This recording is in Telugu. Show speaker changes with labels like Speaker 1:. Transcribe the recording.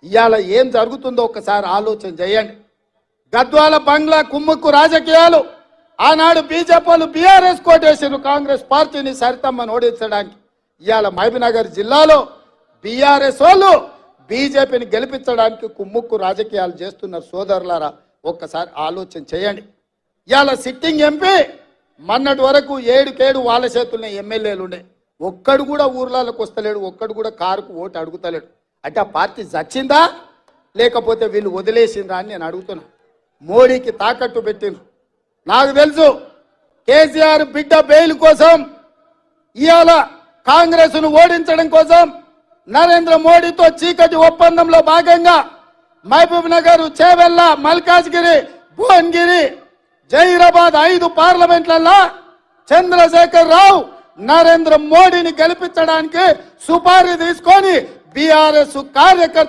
Speaker 1: ఇవాళ ఏం జరుగుతుందో ఒకసారి ఆలోచన చేయండి. గద్వాల బంగ్లా కుమ్ముక్కు రాజకీయాలు, ఆనాడు బీజేపీలు బీఆర్ఎస్ కోటేశారు కాంగ్రెస్ పార్టీని సరితమ్మను ఓడించడానికి. ఇవాళ మహబూబ్నగర్ జిల్లాలో బీఆర్ఎస్ వాళ్ళు బీజేపీని గెలిపించడానికి కుమ్ముక్కు రాజకీయాలు చేస్తున్నారు. సోదరులారా, ఒక్కసారి ఆలోచన చేయండి. ఇవాళ సిట్టింగ్ ఎంపీ మొన్నటి వరకు 7 వాళ్ళ చేతుల్లో ఎమ్మెల్యేలు ఉండే, ఒక్కడు కూడా ఊర్లలోకి వస్తలేడు, ఒక్కడు కూడా కారుకు ఓటు అడుగుతలేడు. అంటే ఆ పార్టీ చచ్చిందా లేకపోతే వీళ్ళు వదిలేసిందా అని నేను అడుగుతున్నా. మోడీకి తాకట్టు పెట్టిండ్రు. నాకు తెలుసు కేసీఆర్ బిడ్డ బెయిల్ కోసం ఇవాళ కాంగ్రెస్ను ఓడించడం కోసం నరేంద్ర మోడీతో చీకటి ఒప్పందంలో భాగంగా మహబూబ్ నగర్, చేవెళ్ళ, మల్కాజ్గిరి, భువనగిరి, జహీరాబాద్ 5 పార్లమెంట్లలో చంద్రశేఖర్ రావు నరేంద్ర మోడీని గెలిపించడానికి సుపారీ తీసుకొని బీఆర్ఎస్ కార్యకర్త